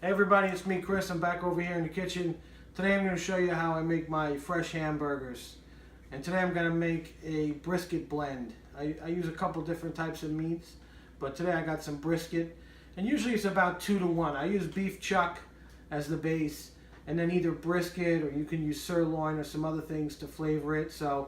Hey everybody, it's me Chris. I'm back over here in the kitchen. Today I'm going to show you how I make my fresh hamburgers. And today I'm going to make a brisket blend. I use a couple different types of meats, but today I got some brisket. And usually it's about 2 to 1. I use beef chuck as the base, and then either brisket or you can use sirloin or some other things to flavor it. So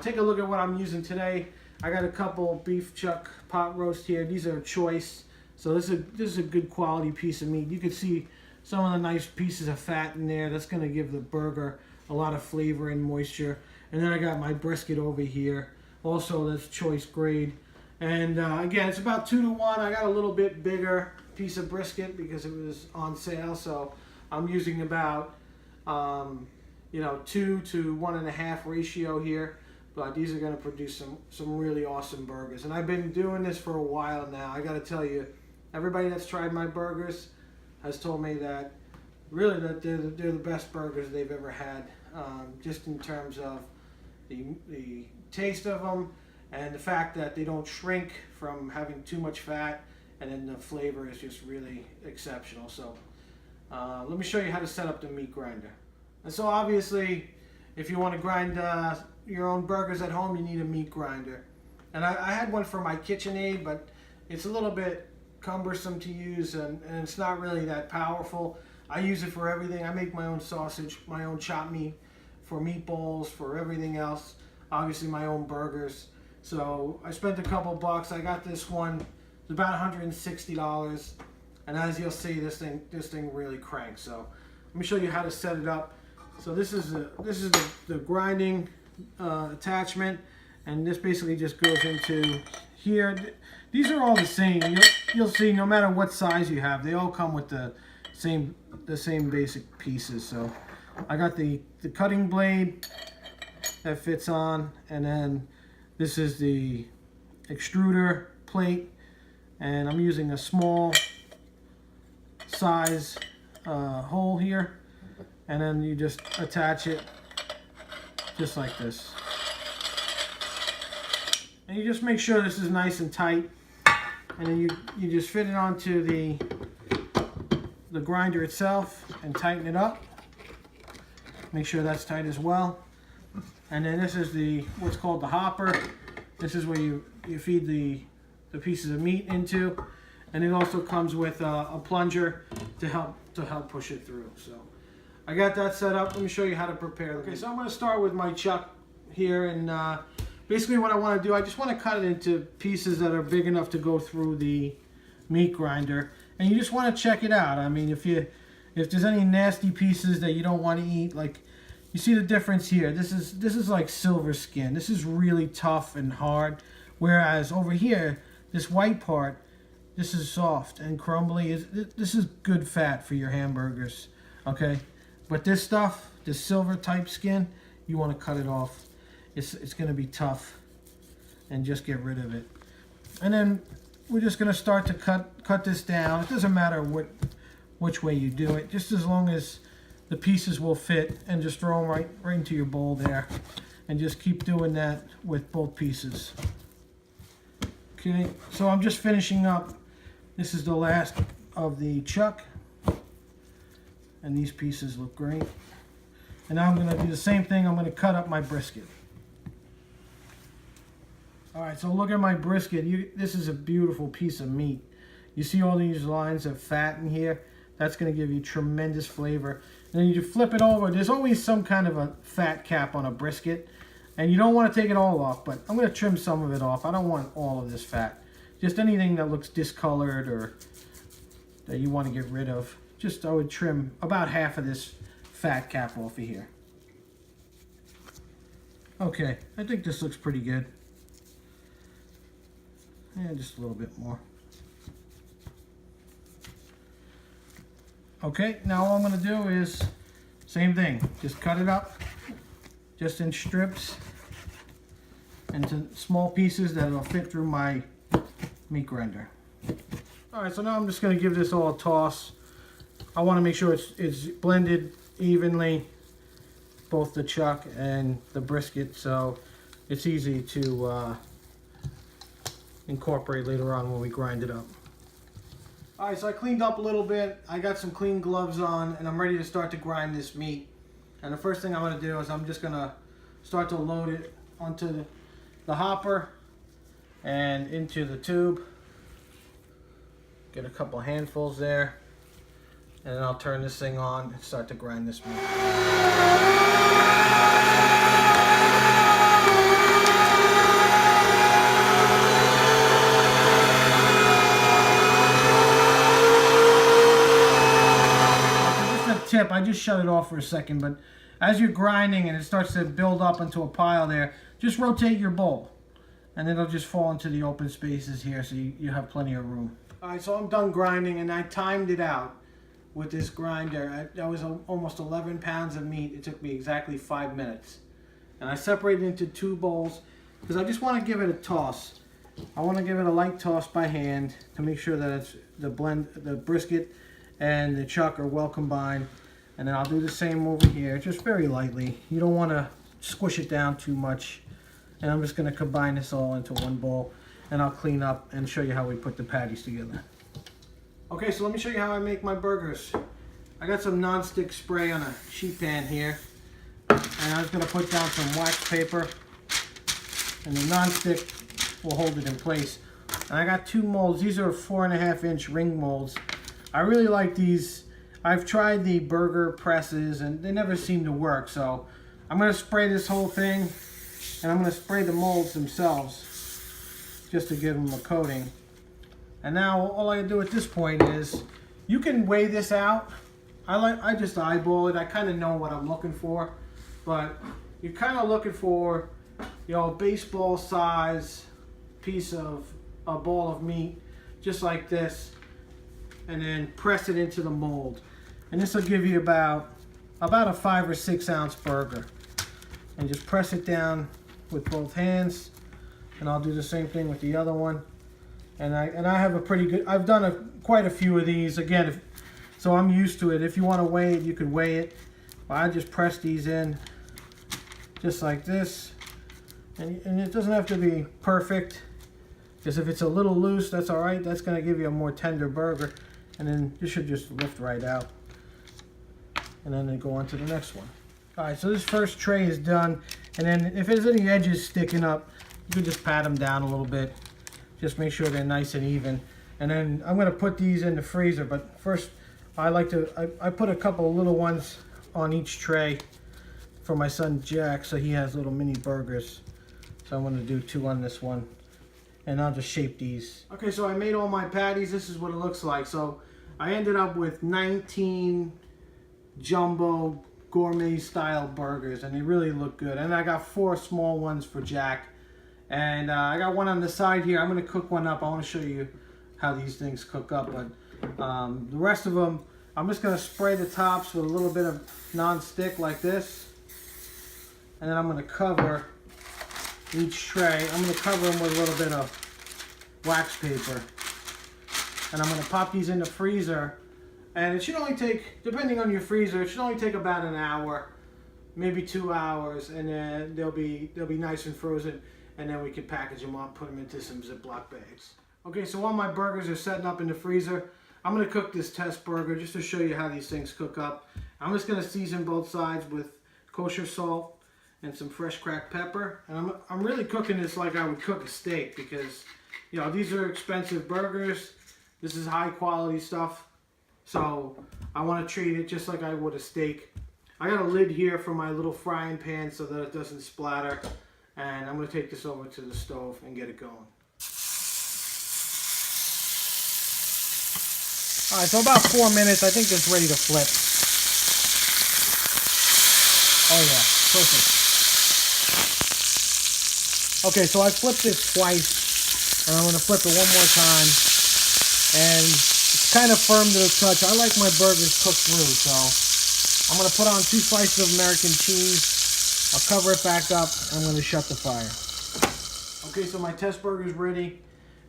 take a look at what I'm using today. I got a couple beef chuck pot roast here. These are choice. So this is a good quality piece of meat. You can see some of the nice pieces of fat in there. That's going to give the burger a lot of flavor and moisture. And then I got my brisket over here. Also, that's choice grade. And again, it's about 2 to 1. I got a little bit bigger piece of brisket because it was on sale. So I'm using about 2 to 1.5 ratio here. But these are going to produce some really awesome burgers. And I've been doing this for a while now. I got to tell you, everybody that's tried my burgers has told me that really that they're the best burgers they've ever had, just in terms of the taste of them and the fact that they don't shrink from having too much fat, and then the flavor is just really exceptional. So let me show you how to set up the meat grinder. And so obviously, if you want to grind your own burgers at home, you need a meat grinder. And I had one for my KitchenAid, but it's a little bit cumbersome to use, and it's not really that powerful. I use it for everything. I make my own sausage, my own chopped meat, for meatballs, for everything else. Obviously my own burgers. So I spent a couple bucks. I got this one. It's about $160, and as you'll see, this thing really cranks. So let me show you how to set it up. So this is the grinding attachment, and this basically just goes into here. These are all the same. You'll see, no matter what size you have, they all come with the same basic pieces. So I got the cutting blade that fits on, and then this is the extruder plate, and I'm using a small size hole here, and then you just attach it just like this. And you just make sure this is nice and tight, and then you just fit it onto the grinder itself and tighten it up. Make sure that's tight as well. And then this is what's called the hopper. This is where you feed the pieces of meat into, and it also comes with a plunger to help push it through. So I got that set up. Let me show you how to prepare. Okay, so I'm going to start with my chuck here, and basically what I want to do, I just want to cut it into pieces that are big enough to go through the meat grinder. And you just want to check it out. I mean, if there's any nasty pieces that you don't want to eat, like you see the difference here. This is like silver skin. This is really tough and hard. Whereas over here, this white part, this is soft and crumbly. This is good fat for your hamburgers. Okay? But this stuff, this silver type skin, you want to cut it off. It's going to be tough, and just get rid of it. And then we're just going to start to cut this down. It doesn't matter which way you do it, just as long as the pieces will fit, and just throw them right into your bowl there, and just keep doing that with both pieces. Okay, so I'm just finishing up. This is the last of the chuck, and these pieces look great. And now I'm going to do the same thing. I'm going to cut up my brisket. Alright, so look at my brisket. This is a beautiful piece of meat. You see all these lines of fat in here? That's going to give you tremendous flavor. And then you flip it over. There's always some kind of a fat cap on a brisket, and you don't want to take it all off, but I'm going to trim some of it off. I don't want all of this fat. Just anything that looks discolored or that you want to get rid of. I would trim about half of this fat cap off of here. Okay, I think this looks pretty good. And just a little bit more. Okay, now all I'm going to do is same thing. Just cut it up, just in strips, into small pieces that will fit through my meat grinder. Alright, so now I'm just going to give this all a toss. I want to make sure it's blended evenly, both the chuck and the brisket, so it's easy to incorporate later on when we grind it up. Alright, so I cleaned up a little bit. I got some clean gloves on and I'm ready to start to grind this meat. And the first thing I'm going to do is I'm just going to start to load it onto the hopper and into the tube. Get a couple handfuls there. And then I'll turn this thing on and start to grind this meat. Tip, I just shut it off for a second, but as you're grinding and it starts to build up into a pile there, just rotate your bowl and it'll just fall into the open spaces here, so you have plenty of room. Alright, so I'm done grinding and I timed it out with this grinder. That was almost 11 pounds of meat. It took me exactly 5 minutes. And I separated it into 2 bowls because I just want to give it a toss. I want to give it a light toss by hand to make sure that it's the brisket and the chuck are well combined. And then I'll do the same over here, just very lightly. You don't want to squish it down too much. And I'm just going to combine this all into one bowl. And I'll clean up and show you how we put the patties together. Okay, so let me show you how I make my burgers. I got some non-stick spray on a sheet pan here. And I'm just going to put down some wax paper. And the non-stick will hold it in place. And I got 2 molds. These are 4.5-inch ring molds. I really like these. I've tried the burger presses and they never seem to work. So I'm going to spray this whole thing. And I'm going to spray the molds themselves just to give them a coating. And now all I do at this point is, you can weigh this out. I just eyeball it. I kind of know what I'm looking for, but you're kind of looking for, a baseball size piece of a ball of meat, just like this, and then press it into the mold. And this will give you about a 5 or 6 ounce burger. And just press it down with both hands, and I'll do the same thing with the other one. And I have a pretty good, I've done quite a few of these. Again, so I'm used to it. If you want to weigh it, you could weigh it. But I just press these in just like this. And it doesn't have to be perfect, because if it's a little loose, that's all right. That's going to give you a more tender burger. And then you should just lift right out. And then they go on to the next one. All right, so this first tray is done. And then if there's any edges sticking up, you can just pat them down a little bit. Just make sure they're nice and even. And then I'm going to put these in the freezer. But first, I put a couple of little ones on each tray for my son Jack, so he has little mini burgers. So I'm going to do 2 on this one. And I'll just shape these. Okay, so I made all my patties. This is what it looks like. So I ended up with 19 jumbo gourmet style burgers, and they really look good. And I got 4 small ones for Jack. And I got one on the side here. I'm going to cook one up. I want to show you how these things cook up. But the rest of them, I'm just going to spray the tops with a little bit of non-stick like this. And then I'm going to cover each tray. I'm going to cover them with a little bit of wax paper. And I'm going to pop these in the freezer. And it should only take, depending on your freezer, it should only take about an hour, maybe 2 hours. And then they'll be nice and frozen. And then we can package them up, put them into some Ziploc bags. Okay, so while my burgers are setting up in the freezer, I'm going to cook this test burger just to show you how these things cook up. I'm just going to season both sides with kosher salt and some fresh cracked pepper. And I'm really cooking this like I would cook a steak, because, these are expensive burgers. This is high quality stuff. So I want to treat it just like I would a steak. I got a lid here for my little frying pan so that it doesn't splatter. And I'm going to take this over to the stove and get it going. Alright, so about 4 minutes. I think it's ready to flip. Oh yeah, perfect. Okay, so I flipped it twice. And I'm going to flip it one more time. And it's kind of firm to the touch. I like my burgers cooked through, so I'm going to put on 2 slices of American cheese. I'll cover it back up. I'm going to shut the fire. Okay, so my test burger's ready.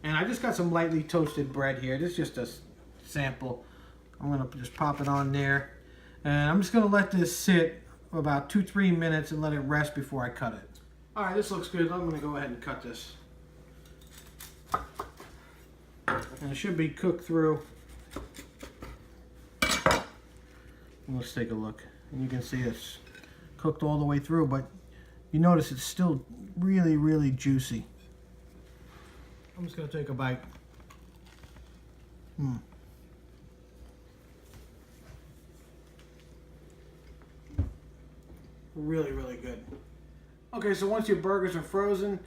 And I just got some lightly toasted bread here. This is just a sample. I'm going to just pop it on there. And I'm just going to let this sit for about 2-3 minutes and let it rest before I cut it. Alright, this looks good. I'm going to go ahead and cut this. And it should be cooked through. Let's take a look. And you can see it's cooked all the way through, but you notice it's still really, really juicy. I'm just going to take a bite. Really, really good. Okay, so once your burgers are frozen,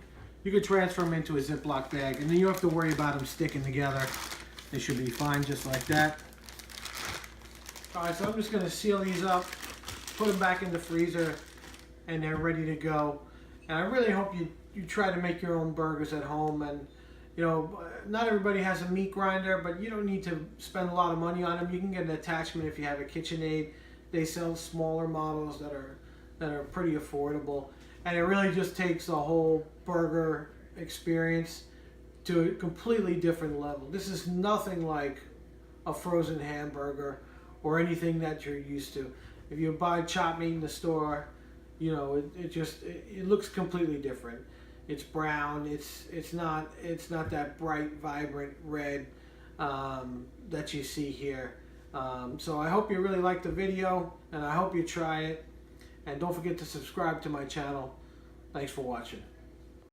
you can transfer them into a Ziploc bag, and then you don't have to worry about them sticking together. They should be fine just like that. Alright, so I'm just going to seal these up, put them back in the freezer, and they're ready to go. And I really hope you try to make your own burgers at home. And you know, not everybody has a meat grinder, but you don't need to spend a lot of money on them. You can get an attachment if you have a KitchenAid. They sell smaller models that are pretty affordable. And it really just takes the whole burger experience to a completely different level. This is nothing like a frozen hamburger or anything that you're used to. If you buy chopped meat in the store, you know, it looks completely different. It's brown. It's not that bright, vibrant red that you see here. So I hope you really liked the video, and I hope you try it. And don't forget to subscribe to my channel. Thanks for watching.